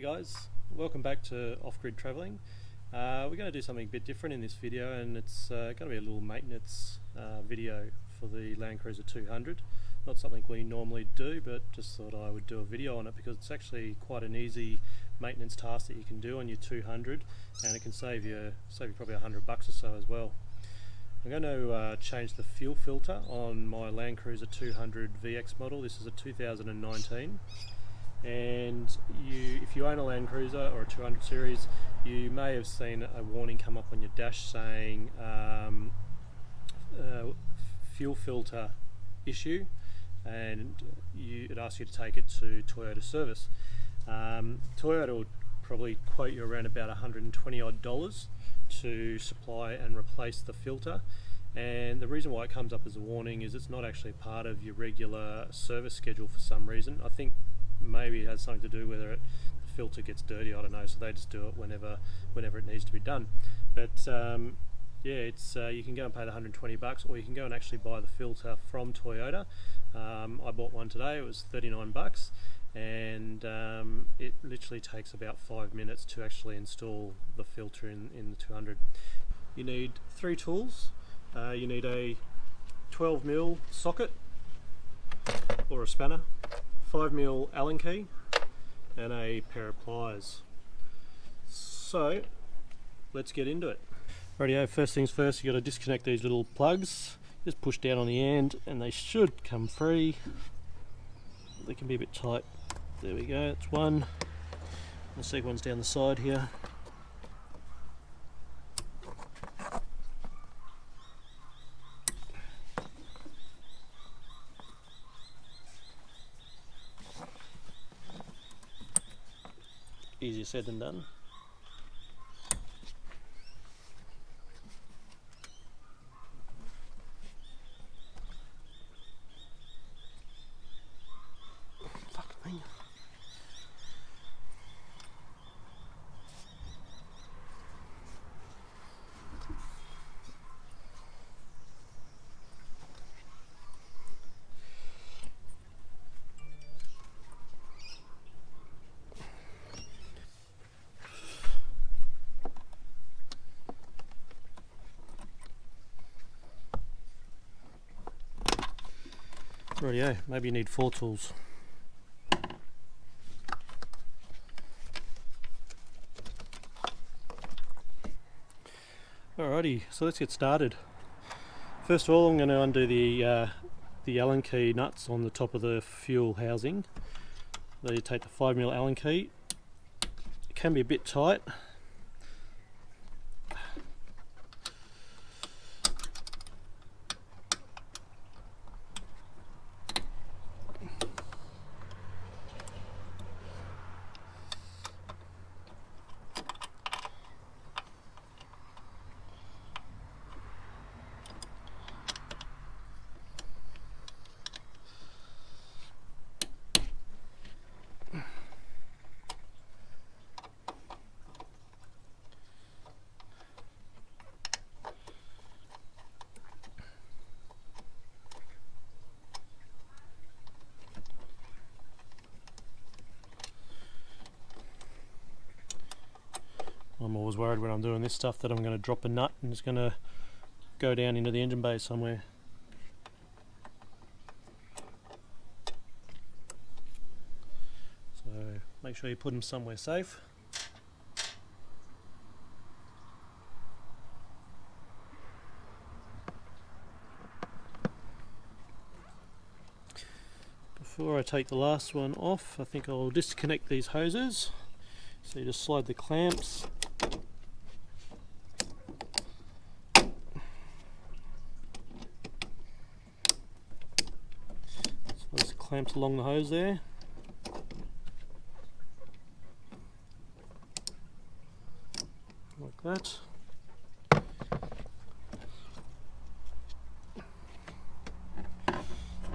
guys, welcome back to Off-Grid Travelling. We're going to do something a bit different in this video, and it's going to be a little maintenance video for the Landcruiser 200. Not something we normally do, but just thought I would do a video on it because it's actually quite an easy maintenance task that you can do on your 200, and it can save you probably $100 or so as well. I'm going to change the fuel filter on my Landcruiser 200 VX model. This is a 2019, and if you own a Landcruiser or a 200 series, you may have seen a warning come up on your dash saying fuel filter issue, and it asks you to take it to Toyota service. Toyota will probably quote you around about $120 odd to supply and replace the filter, and the reason why it comes up as a warning is it's not actually part of your regular service schedule for some reason. I think maybe it has something to do whether the filter gets dirty, I don't know, so they just do it whenever it needs to be done. But yeah, it's you can go and pay the $120, or you can go and actually buy the filter from Toyota. I bought one today, it was $39, and it literally takes about 5 minutes to actually install the filter in the 200. You need 3 tools. You need a 12mm socket or a spanner, 5mm Allen key, and a pair of pliers. So let's get into it. Rightio, first things first, you got to disconnect these little plugs. Just push down on the end and they should come free. They can be a bit tight. There we go, that's one. The second one's down the side here. Easier said than done. Fuck me. Rightio, maybe you need 4 tools. Alrighty, so let's get started. First of all, I'm going to undo the Allen key nuts on the top of the fuel housing. So you take the 5mm Allen key. It can be a bit tight. I'm always worried when I'm doing this stuff that I'm going to drop a nut and it's going to go down into the engine bay somewhere. So make sure you put them somewhere safe. Before I take the last one off, I think I'll disconnect these hoses. So you just slide the clamps. There's clamps along the hose there. Like that.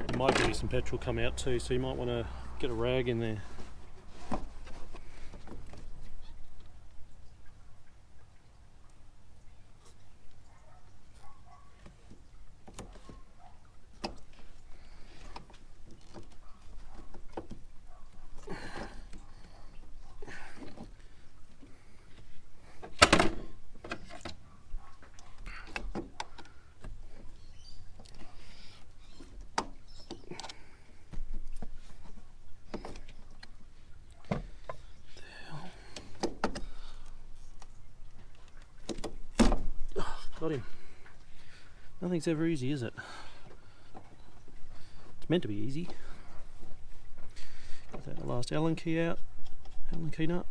There might be some petrol come out too, so you might want to get a rag in there. him. Nothing's ever easy, is it? It's meant to be easy. Get that last Allen key out, Allen key nut.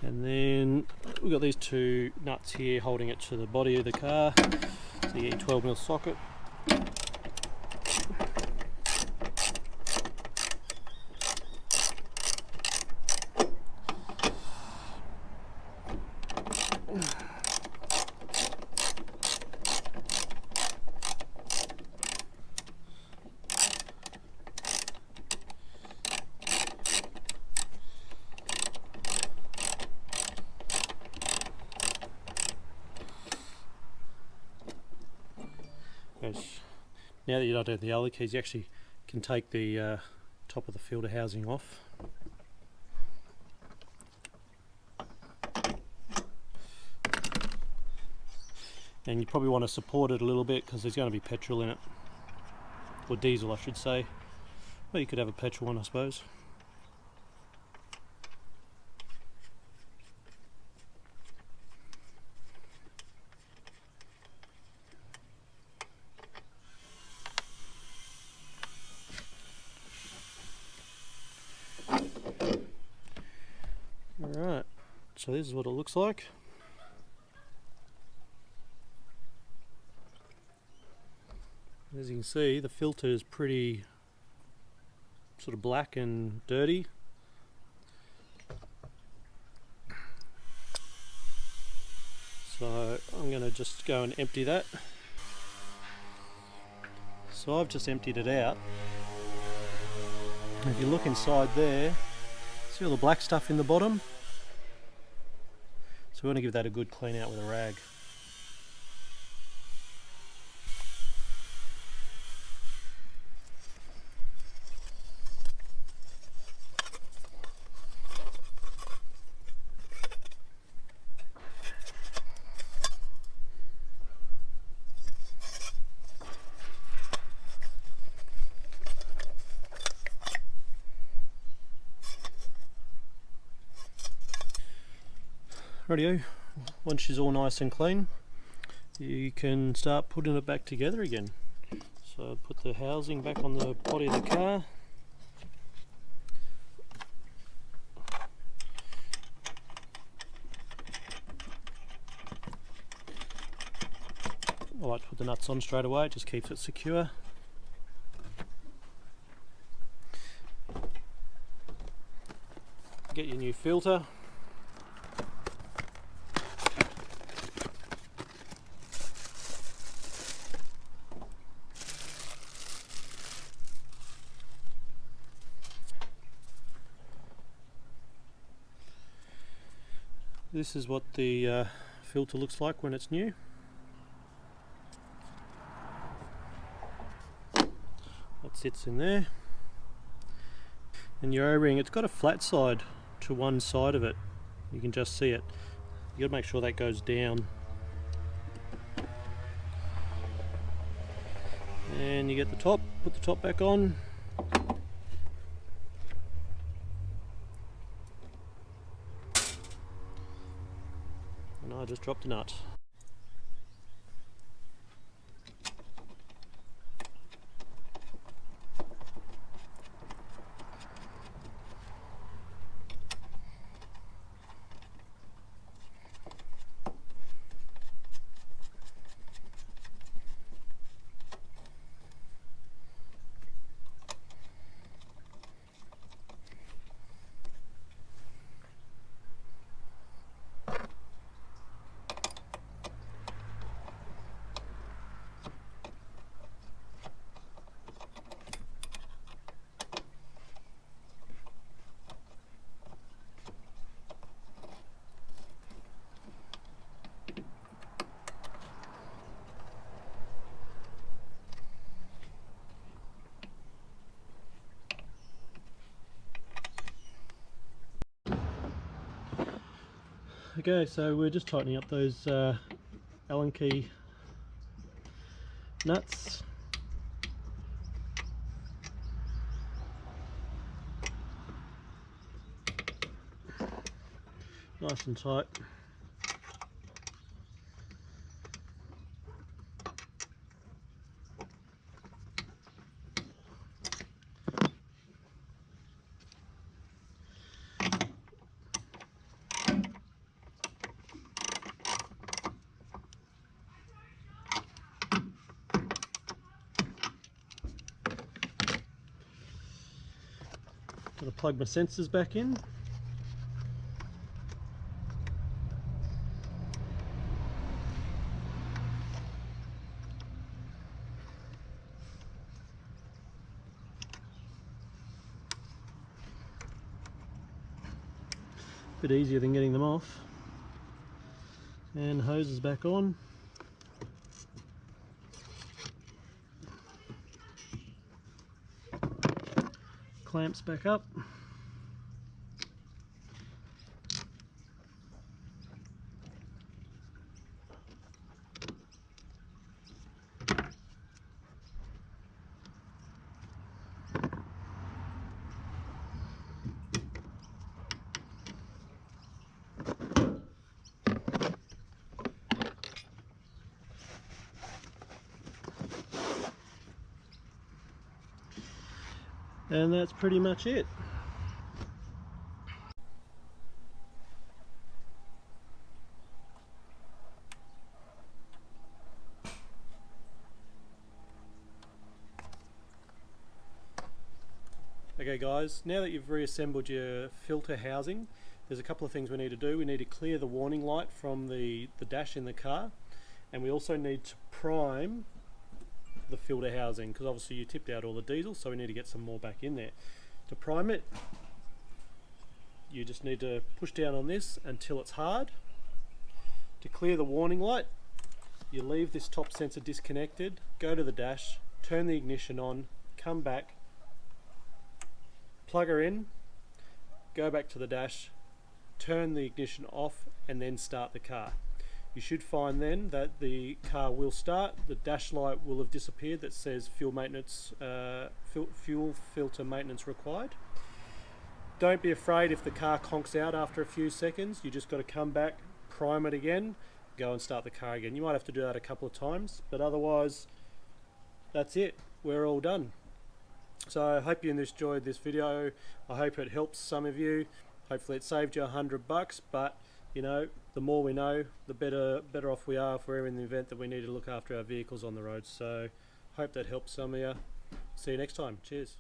And then we've got these two nuts here holding it to the body of the car. So you get your 12mm socket. Now that you don't have the other keys, you actually can take the top of the filter housing off. And you probably want to support it a little bit because there's going to be petrol in it, or diesel I should say. Well, you could have a petrol one, I suppose. Alright, so this is what it looks like. As you can see, the filter is pretty sort of black and dirty. So I'm going to just go and empty that. So I've just emptied it out. If you look inside there, see all the black stuff in the bottom? So we want to give that a good clean out with a rag. Rightio, once she's all nice and clean, you can start putting it back together again. So put the housing back on the body of the car. I like to put the nuts on straight away, it just keeps it secure. Get your new filter. This is what the filter looks like when it's new. That sits in there. And your O-ring, it's got a flat side to one side of it. You can just see it. You got to make sure that goes down. And you get the top, put the top back on. I just dropped a nut. Okay, so we're just tightening up those Allen key nuts. nice and tight. Got to plug my sensors back in. Bit easier than getting them off. And hose is back on. Clamps back up. And that's pretty much it. Okay guys, now that you've reassembled your filter housing, there's a couple of things we need to do. We need to clear the warning light from the dash in the car, and we also need to prime the filter housing, because obviously you tipped out all the diesel, so we need to get some more back in there. To prime it, you just need to push down on this until it's hard. To clear the warning light, you leave this top sensor disconnected, go to the dash, turn the ignition on, come back, plug her in, go back to the dash, turn the ignition off, and then start the car. You should find then that the car will start, the dash light will have disappeared that says fuel filter maintenance required. Don't be afraid if the car conks out after a few seconds. You just got to come back, prime it again, go and start the car again. You might have to do that a couple of times, but otherwise that's it, we're all done. So I hope you enjoyed this video. I hope it helps some of you. Hopefully it saved you $100, but you know, the more we know, the better off we are if we're in the event that we need to look after our vehicles on the road. So hope that helps some of you. See you next time. Cheers.